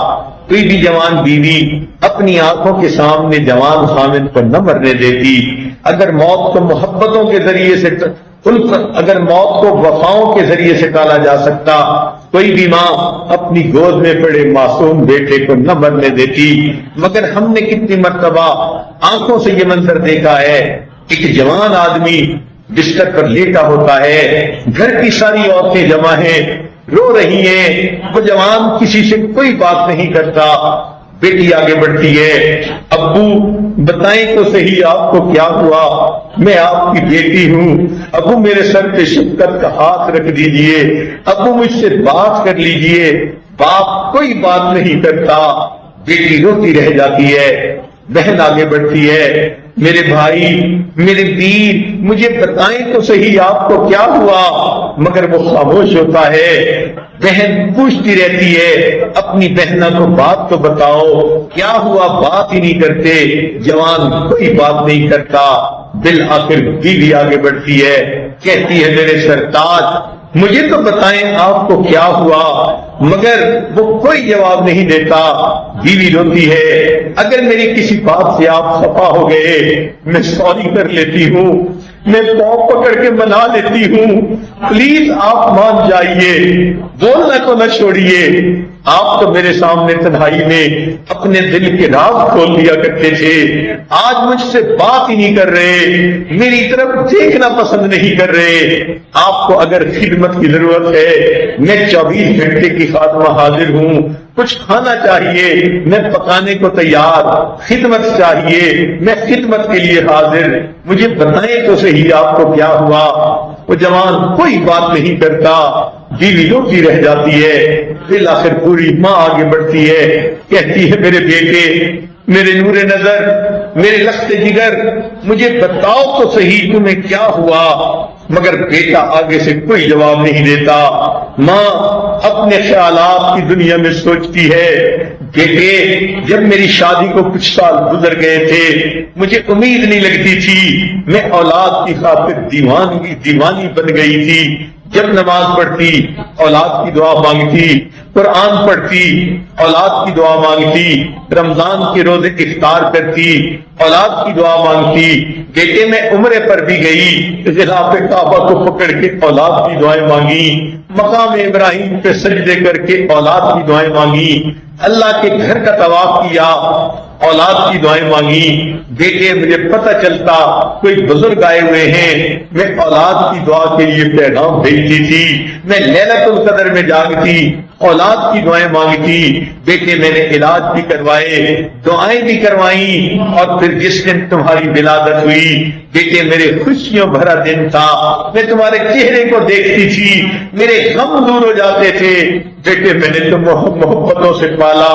کوئی بھی جوان بیوی اپنی آنکھوں کے سامنے جوان خامد کو نہ مرنے دیتی۔ اگر موت کو محبتوں کے ذریعے سے اگر موت کو وفاؤں کے ذریعے سے ٹالا جا سکتا، کوئی بھی ماں اپنی گود میں پڑے معصوم بیٹے کو نہ مرنے دیتی۔ مگر ہم نے کتنی مرتبہ آنکھوں سے یہ منظر دیکھا ہے، ایک جوان آدمی بستر پر لیٹا ہوتا ہے، گھر کی ساری عورتیں جمع ہیں، رو رہی ہیں، وہ جوان کسی سے کوئی بات نہیں کرتا۔ بیٹی آگے بڑھتی ہے، ابو بتائیں تو صحیح آپ کو کیا ہوا، میں آپ کی بیٹی ہوں، ابو میرے سر پہ شفقت کا ہاتھ رکھ دیجئے، ابو مجھ سے بات کر لیجئے۔ باپ کوئی بات نہیں کرتا، بیٹی روتی رہ جاتی ہے۔ بہن آگے بڑھتی ہے، میرے بھائی، میرے ویر، مجھے بتائیں تو صحیح آپ کو کیا ہوا، مگر وہ خاموش ہوتا ہے۔ بہن پوچھتی رہتی ہے، اپنی بہنوں کو بات تو بتاؤ کیا ہوا، بات ہی نہیں کرتے، جوان کوئی بات نہیں کرتا۔ بالآخر بیوی آگے بڑھتی ہے، کہتی ہے میرے سرتاج مجھے تو بتائیں آپ کو کیا ہوا، مگر وہ کوئی جواب نہیں دیتا۔ بیوی روتی ہے، اگر میری کسی بات سے آپ خفا ہو گئے میں سوری کر لیتی ہوں، میں پاؤں پکڑ کے منا لیتی ہوں، پلیز آپ مان جائیے، بولنا کو نہ چھوڑیے۔ آپ تو میرے سامنے تنہائی میں اپنے دل کے راز کھول دیا کرتے تھے، آج مجھ سے بات ہی نہیں کر رہے، میری طرف دیکھنا پسند نہیں کر رہے۔ آپ کو اگر خدمت کی ضرورت ہے، میں 24 گھنٹے کی خادمہ حاضر ہوں، کچھ کھانا چاہیے میں پکانے کو تیار، خدمت چاہیے میں خدمت کے لیے حاضر، مجھے بتائیں تو صحیح آپ کو کیا ہوا۔ وہ جوان کوئی بات نہیں کرتا، بیوی روتی رہ جاتی ہے۔ بالآخر پوری ماں آگے بڑھتی ہے، کہتی ہے میرے بیٹے، میرے نور نظر، میرے لخت جگر، مجھے بتاؤ تو صحیح تمہیں کیا ہوا، مگر بیٹا آگے سے کوئی جواب نہیں دیتا۔ ماں اپنے خیالات کی دنیا میں سوچتی ہے، بیٹے جب میری شادی کو کچھ سال گزر گئے تھے مجھے امید نہیں لگتی تھی، میں اولاد کی خاطر دیوانی بن گئی تھی۔ جب نماز پڑھتی اولاد کی دعا مانگتی، قرآن پڑھتی اولاد کی دعا مانگتی، رمضان کے روزے افطار کرتی اولاد کی دعا مانگتی۔ بیٹے میں عمرے پر بھی گئی، غلاف کعبہ کو پکڑ کے اولاد کی دعائیں مانگی، مقام ابراہیم پہ سجدے کر کے اولاد کی دعائیں مانگی، اللہ کے گھر کا طواف کیا، اولاد کی دعائیں مانگی۔ بیٹے مجھے پتہ چلتا کوئی بزرگ آئے ہوئے ہیں، میں اولاد کی دعا کے لیے پیغام بھیجتی تھی، میں لیلۃ القدر میں جاگتی اولاد کی دعائیں مانگی تھی، بیٹے میں نے علاج بھی کروائے، دعائیں بھی کروائیں، اور پھر جس دن تمہاری ولادت ہوئی بیٹے میرے خوشیوں بھرا دن تھا، میں تمہارے چہرے کو دیکھتی تھی، میرے غم دور ہو جاتے تھے، بیٹے میں نے تم محبتوں سے پالا،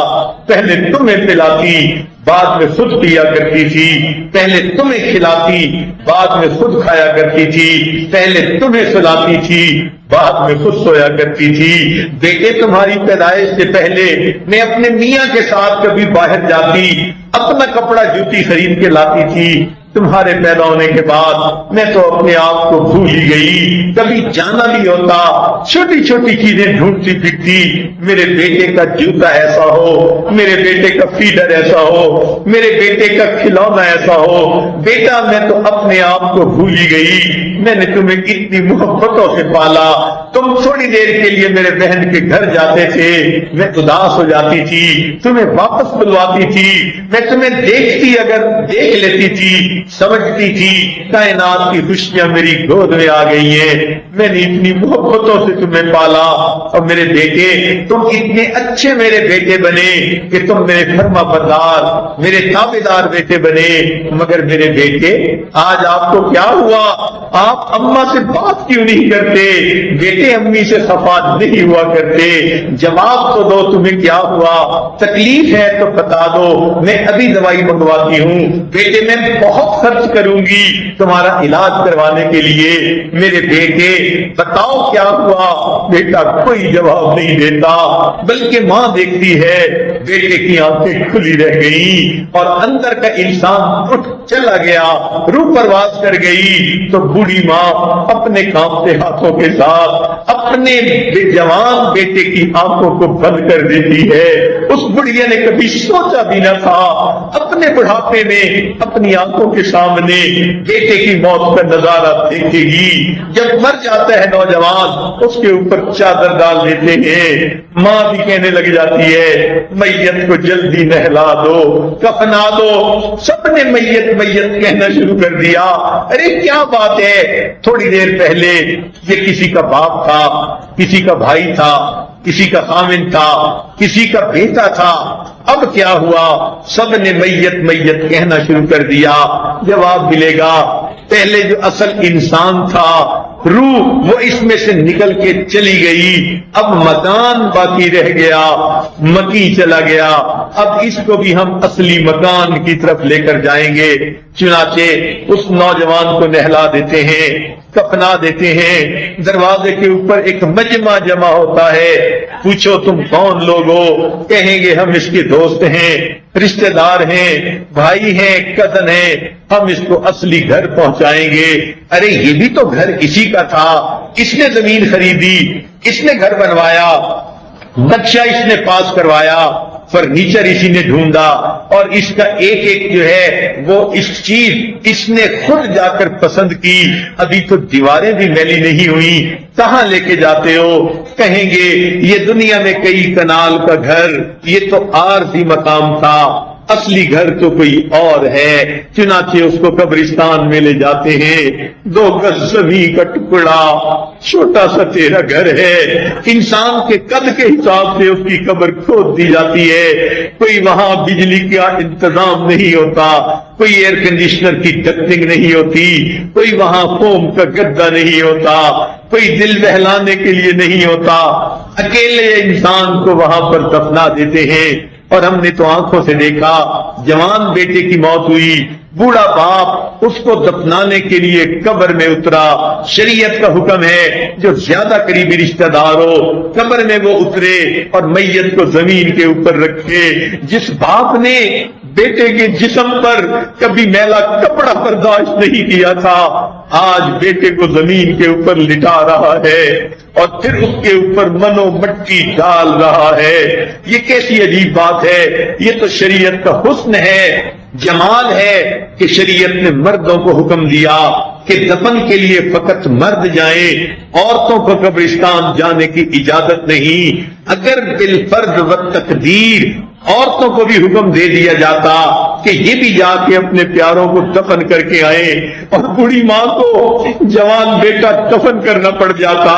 پہلے تمہیں پلاتی بعد میں خود پیا کرتی تھی، پہلے تمہیں کھلاتی بعد میں خود کھایا کرتی تھی، پہلے تمہیں سلاتی تھی بعد میں خود سویا کرتی تھی، بیٹے تمہاری پیدائش سے پہلے میں اپنے میاں کے ساتھ کبھی باہر جاتی اپنا کپڑا جوتی خرید کے لاتی تھی، تمہارے پیدا ہونے کے بعد میں تو اپنے آپ کو بھول ہی گئی، کبھی جانا بھی ہوتا چھوٹی چھوٹی چیزیں ڈھونڈتی پھرتی، میرے بیٹے کا جوتا ایسا ہو، میرے بیٹے کا فیڈر ایسا ہو، میرے بیٹے کا کھلونا ایسا ہو، بیٹا میں تو اپنے آپ کو بھول ہی گئی، میں نے تمہیں اتنی محبتوں سے پالا، تم تھوڑی دیر کے لیے میرے بہن کے گھر جاتے تھے، میں اداس ہو جاتی تھی، تمہیں واپس بلواتی تھی، میں تمہیں دیکھتی اگر دیکھ لیتی تھی، سمجھتی تھی کائنات کی خوشیاں میری گود میں آ گئی ہیں، میں نے اتنی محبتوں سے تمہیں پالا، اور میرے بیٹے تم اتنے اچھے میرے بیٹے بنے کہ تم میرے فرما بردار میرے تابعدار بیٹے بنے، مگر میرے بیٹے آج آپ کو کیا ہوا؟ آپ اماں سے بات کیوں نہیں کرتے؟ بیٹے امی سے خفا نہیں ہوا کرتے، جواب تو دو تمہیں کیا ہوا؟ تکلیف ہے تو بتا دو، میں ابھی دوائی منگواتی ہوں، بیٹے میں بہت خرچ کروں گی تمہارا علاج کروانے کے لیے، میرے بیٹے بتاؤ کیا ہوا؟ بیٹا کوئی جواب نہیں دیتا، بلکہ ماں دیکھتی ہے بیٹے کی آنکھیں کھلی رہ گئی اور اندر کا انسان اٹھ چلا گیا، روح پرواز کر گئی، تو بوڑھی ماں اپنے کانپتے ہاتھوں کے ساتھ اپنے جوان بیٹے کی آنکھوں کو بند کر دیتی ہے۔ اس بڑھیا نے کبھی سوچا بھی نہ تھا اپنے بڑھاپے میں اپنی آنکھوں کے سامنے بیٹے کی موت کا نظارہ دیکھے گی، جب مر جاتا ہے نوجوان اس کے اوپر چادر ڈال دیتے ہیں، ماں بھی کہنے لگ جاتی ہے میت کو جلدی نہلا دو، کفنا دو، سب نے میت میت کہنا شروع کر دیا، ارے کیا بات ہے، تھوڑی دیر پہلے یہ کسی کا باپ تھا، کسی کا بھائی تھا، کسی کا خامن تھا، کسی کا بیٹا تھا، اب کیا ہوا؟ سب نے میت میت کہنا شروع کر دیا۔ جواب ملے گا پہلے جو اصل انسان تھا روح وہ اس میں سے نکل کے چلی گئی، اب مکان باقی رہ گیا، مکی چلا گیا، اب اس کو بھی ہم اصلی مکان کی طرف لے کر جائیں گے، چنانچہ اس نوجوان کو نہلا دیتے ہیں، کفنا دیتے ہیں، دروازے کے اوپر ایک مجمع جمع ہوتا ہے، پوچھو تم کون لوگ ہو؟ کہیں گے ہم اس کے دوست ہیں، رشتہ دار ہیں، بھائی ہیں، کزن ہیں، ہم اس کو اصلی گھر پہنچائیں گے۔ ارے یہ بھی تو گھر اسی کا تھا، اس نے زمین خریدی، اس نے گھر بنوایا، نقشہ اس نے پاس کروایا، فرنیچر اسی نے ڈھونڈا، اور اس کا ایک ایک جو ہے وہ اس چیز اس نے خود جا کر پسند کی، ابھی تو دیواریں بھی میلی نہیں ہوئی، کہاں لے کے جاتے ہو؟ کہیں گے یہ دنیا میں کئی کنال کا گھر، یہ تو عارضی مقام تھا، اصلی گھر تو کوئی اور ہے، چنانچہ اس کو قبرستان میں لے جاتے ہیں، 2 گز زمین کا ٹکڑا، چھوٹا سا تیرا گھر ہے، انسان کے قد کے حساب سے اس کی قبر کھود دی جاتی ہے، کوئی وہاں بجلی کا انتظام نہیں ہوتا، کوئی ایئر کنڈیشنر کی ڈکٹنگ نہیں ہوتی، کوئی وہاں فوم کا گدا نہیں ہوتا، کوئی دل بہلانے کے لیے نہیں ہوتا، اکیلے انسان کو وہاں پر دفنا دیتے ہیں۔ اور ہم نے تو آنکھوں سے دیکھا جوان بیٹے کی موت ہوئی، بوڑھا باپ اس کو دفنانے کے لیے قبر میں اترا، شریعت کا حکم ہے جو زیادہ قریبی رشتہ دار ہو قبر میں وہ اترے اور میت کو زمین کے اوپر رکھے۔ جس باپ نے بیٹے کے جسم پر کبھی میلا کپڑا برداشت نہیں کیا تھا، آج بیٹے کو زمین کے اوپر لٹا رہا ہے اور پھر اس کے اوپر منو مٹی ڈال رہا ہے۔ یہ کیسی عجیب بات ہے، یہ تو شریعت کا حسن ہے، جمال ہے کہ شریعت نے مردوں کو حکم دیا کہ دفن کے لیے فقط مرد جائیں، عورتوں کو قبرستان جانے کی اجازت نہیں۔ اگر بالفرض و تقدیر عورتوں کو بھی حکم دے دیا جاتا کہ یہ بھی جا کے اپنے پیاروں کو دفن کر کے آئیں، اور بوڑھی ماں کو جوان بیٹا دفن کرنا پڑ جاتا،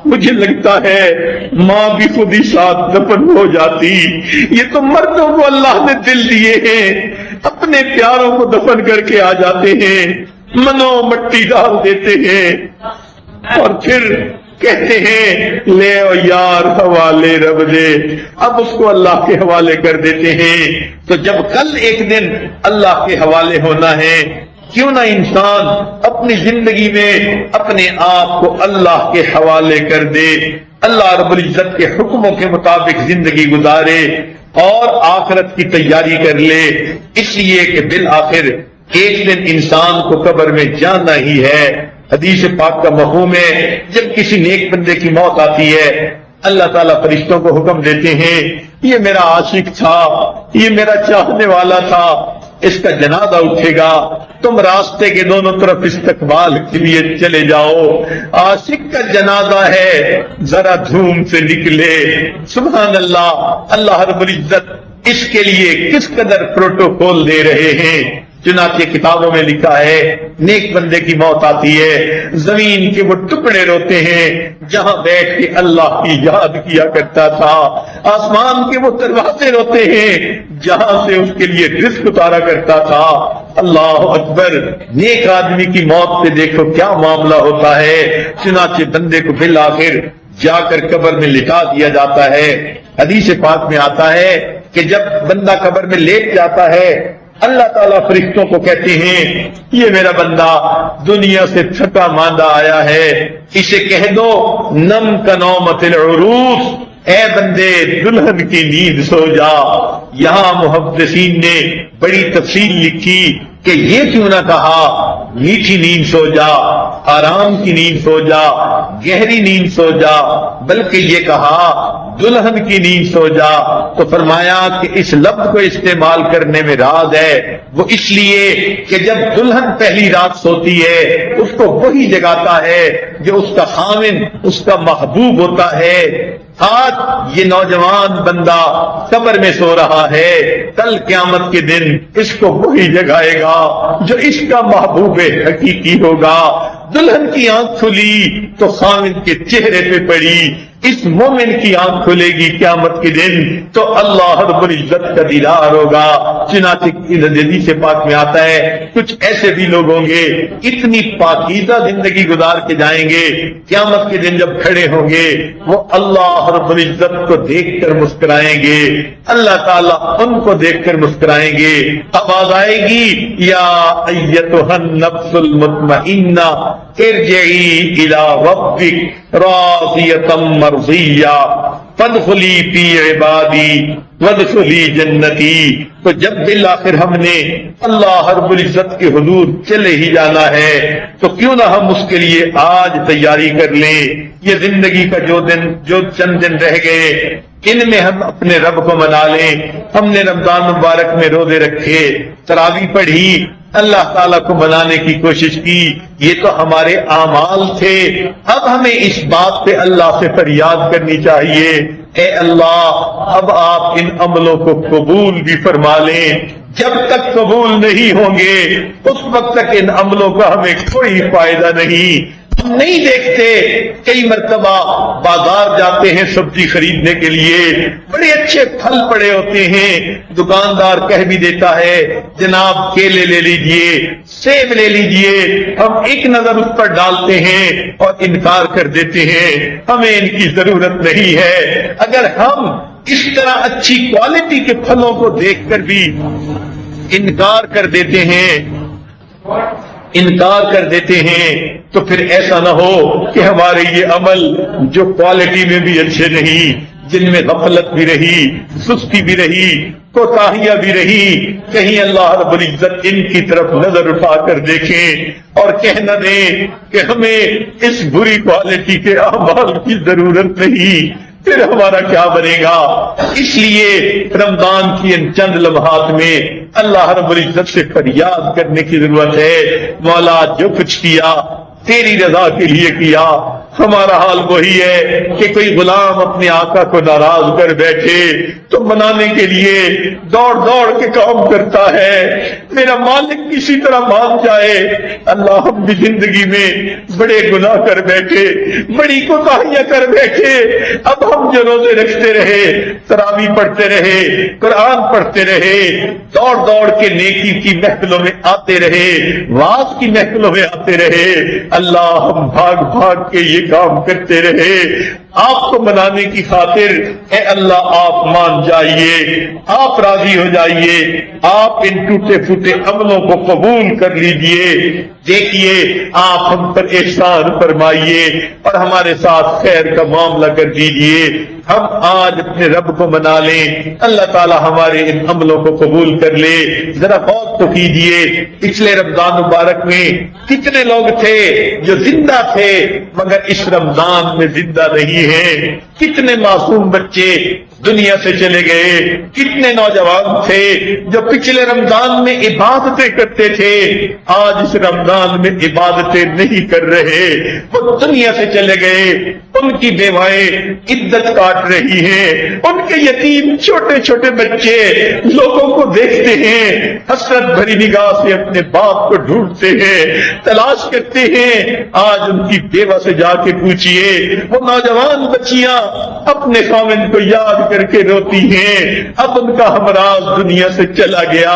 مجھے لگتا ہے ماں بھی خود ہی ساتھ دفن ہو جاتی۔ یہ تو مردوں کو اللہ نے دل دیے ہیں، اپنے پیاروں کو دفن کر کے آ جاتے ہیں، منو مٹی ڈال دیتے ہیں اور پھر کہتے ہیں لے او یار حوالے رب دے، اب اس کو اللہ کے حوالے کر دیتے ہیں۔ تو جب کل ایک دن اللہ کے حوالے ہونا ہے، کیوں نہ انسان اپنی زندگی میں اپنے آپ کو اللہ کے حوالے کر دے، اللہ رب العزت کے حکموں کے مطابق زندگی گزارے اور آخرت کی تیاری کر لے، اس لیے کہ بالآخر ایک دن انسان کو قبر میں جانا ہی ہے۔ حدیث پاک کا مفہوم ہے جب کسی نیک بندے کی موت آتی ہے، اللہ تعالیٰ فرشتوں کو حکم دیتے ہیں یہ میرا عاشق تھا، یہ میرا چاہنے والا تھا، اس کا جنازہ اٹھے گا، تم راستے کے دونوں طرف استقبال کے لیے چلے جاؤ، عاشق کا جنازہ ہے ذرا دھوم سے نکلے۔ سبحان اللہ، اللہ رب العزت اس کے لیے کس قدر پروٹوکول دے رہے ہیں۔ چنانچہ کتابوں میں لکھا ہے نیک بندے کی موت آتی ہے، زمین کے وہ ٹکڑے روتے ہیں جہاں بیٹھ کے اللہ کی یاد کیا کرتا تھا، آسمان کے وہ دروازے روتے ہیں جہاں سے اس کے لیے رزق اتارا کرتا تھا۔ اللہ اکبر، نیک آدمی کی موت پہ دیکھو کیا معاملہ ہوتا ہے۔ چنانچہ بندے کو بالآخر جا کر قبر میں لٹا دیا جاتا ہے۔ حدیث پاک میں آتا ہے کہ جب بندہ قبر میں لیٹ جاتا ہے، اللہ تعالیٰ فرشتوں کو کہتے ہیں یہ میرا بندہ دنیا سے تھکا ماندہ آیا ہے، اسے کہہ دو نم کنومت العروس، اے بندے دلہن کی نیند سو جا۔ یہاں محدثین نے بڑی تفصیل لکھی کہ یہ کیوں نہ کہا میٹھی نیند سو جا، آرام کی نیند سو جا، گہری نیند سو جا، بلکہ یہ کہا دلہن کی نیند سو جا۔ تو فرمایا کہ اس لفظ کو استعمال کرنے میں راز ہے، وہ اس لیے کہ جب دلہن پہلی رات سوتی ہے اس کو وہی جگاتا ہے جو اس کا خامن، اس کا محبوب ہوتا ہے۔ آج یہ نوجوان بندہ قبر میں سو رہا ہے، کل قیامت کے دن اس کو وہی جگائے گا جو اس کا محبوب حقیقی ہوگا۔ دلہن کی آنکھ کھلی تو خامن کے چہرے پہ پڑی، اس مومن کی آنکھ کھلے گی قیامت کے دن تو اللہ رب العزت کا دیدار ہوگا۔ چنانچہ حدیث پاک میں آتا ہے کچھ ایسے بھی لوگ ہوں گے اتنی پاکیزہ زندگی گزار کے جائیں گے، قیامت کے دن جب کھڑے ہوں گے وہ اللہ رب العزت کو دیکھ کر مسکرائیں گے، اللہ تعالیٰ ان کو دیکھ کر مسکرائیں گے۔ آواز آئے گی یا ایتھا النفس المطمئنہ ارجعی الی ربک راضیۃ مرضیہ فادخلی فی عبادی وادخلی جنتی۔ تو جب بالآخر ہم نے اللہ رب العزت کے حضور چلے ہی جانا ہے تو کیوں نہ ہم اس کے لیے آج تیاری کر لیں۔ یہ زندگی کا جو چند دن رہ گئے ان میں ہم اپنے رب کو منا لیں۔ ہم نے رمضان مبارک میں روزے رکھے، تراویح پڑھی، اللہ تعالیٰ کو منانے کی کوشش کی، یہ تو ہمارے اعمال تھے۔ اب ہمیں اس بات پہ اللہ سے فریاد کرنی چاہیے اے اللہ اب آپ ان عملوں کو قبول بھی فرما لیں۔ جب تک قبول نہیں ہوں گے اس وقت تک ان عملوں کا ہمیں کوئی فائدہ نہیں۔ ہم نہیں دیکھتے کئی مرتبہ بازار جاتے ہیں سبزی خریدنے کے لیے، بڑے اچھے پھل پڑے ہوتے ہیں، دکاندار کہہ بھی دیتا ہے جناب کیلے لے لیجئے، سیب لے لیجئے، ہم ایک نظر اس پر ڈالتے ہیں اور انکار کر دیتے ہیں ہمیں ان کی ضرورت نہیں ہے۔ اگر ہم اس طرح اچھی کوالٹی کے پھلوں کو دیکھ کر بھی انکار کر دیتے ہیں تو پھر ایسا نہ ہو کہ ہمارے یہ عمل جو کوالٹی میں بھی اچھے نہیں، جن میں غفلت بھی رہی، سستی بھی رہی، کوتاہیاں بھی رہی، کہیں اللہ رب العزت ان کی طرف نظر اٹھا کر دیکھیں اور کہہ نہ دیں کہ ہمیں اس بری کوالٹی کے اعمال کی ضرورت نہیں، پھر ہمارا کیا بنے گا۔ اس لیے رمضان کی ان چند لمحات میں اللہ رب العزت سے فریاد کرنے کی ضرورت ہے، مولا جو کچھ کیا تیری رضا کے لیے کیا، ہمارا حال وہی ہے کہ کوئی غلام اپنے آقا کو ناراض کر بیٹھے تو منانے کے لیے دوڑ دوڑ کے کام کرتا ہے، میرا مالک کسی طرح مان جائے۔ اللہ، ہم بھی زندگی میں بڑے گناہ کر بیٹھے، بڑی کوتاہیاں کر بیٹھے، اب ہم جو روزے رکھتے رہے، تراویح پڑھتے رہے، قرآن پڑھتے رہے، دوڑ دوڑ کے نیکی کی محفلوں میں آتے رہے، واز کی محفلوں میں آتے رہے، اللہ ہم بھاگ بھاگ کے یہ کام کرتے رہے آپ کو منانے کی خاطر۔ اے اللہ آپ مان جائیے، آپ راضی ہو جائیے، آپ ان ٹوٹے پھوٹے عملوں کو قبول کر لیجئے، دیکھیے آپ ہم پر احسان فرمائیے اور ہمارے ساتھ خیر کا معاملہ کر دیجئے۔ ہم آج اپنے رب کو منا لیں، اللہ تعالی ہمارے ان عملوں کو قبول کر لے۔ ذرا غور تو کیجئے، پچھلے رمضان مبارک میں کتنے لوگ تھے جو زندہ تھے مگر اس رمضان میں زندہ نہیں ہیں، کتنے معصوم بچے دنیا سے چلے گئے، کتنے نوجوان تھے جو پچھلے رمضان میں عبادتیں کرتے تھے، آج اس رمضان میں عبادتیں نہیں کر رہے، وہ دنیا سے چلے گئے، ان کی بیوائیں عدت کاٹ رہی ہیں، ان کے یتیم چھوٹے چھوٹے بچے لوگوں کو دیکھتے ہیں، حسرت بھری نگاہ سے اپنے باپ کو ڈھونڈتے ہیں، تلاش کرتے ہیں۔ آج ان کی بیوہ سے جا کے پوچھئے، وہ نوجوان بچیاں اپنے خاوند کو یاد کر کے روتی ہیں، اب ان کا ہمراز دنیا سے چلا گیا،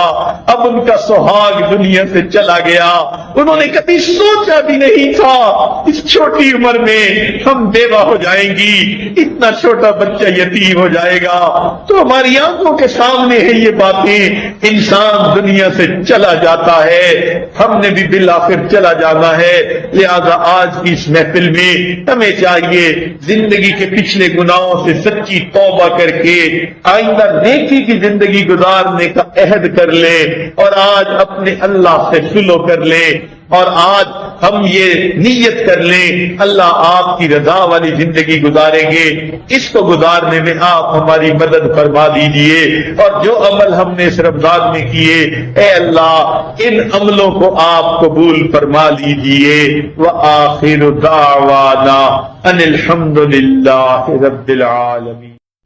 اب ان کا سہاگ دنیا سے چلا گیا، انہوں نے کبھی سوچا بھی نہیں تھا اس چھوٹی عمر میں ہم بیوہ ہو جائیں گی، اتنا چھوٹا بچہ یتیم ہو جائے گا۔ تو ہماری آنکھوں کے سامنے ہے یہ باتیں، انسان دنیا سے چلا جاتا ہے، ہم نے بھی بالآخر چلا جانا ہے، لہذا آج کی اس محفل میں ہمیں چاہیے زندگی کے پچھلے گناہوں سے سچی توبہ کر کے آئندہ نیکی کی زندگی گزارنے کا عہد کر لیں اور آج اپنے اللہ سے سلو کر لیں، اور آج ہم یہ نیت کر لیں اللہ آپ کی رضا والی زندگی گزاریں گے، اس کو گزارنے میں آپ ہماری مدد فرما دیجئے، اور جو عمل ہم نے اس رمضان میں کیے اے اللہ ان عملوں کو آپ قبول فرما لیجئے۔ وآخر دعوانا ان الحمد للہ رب العالمین۔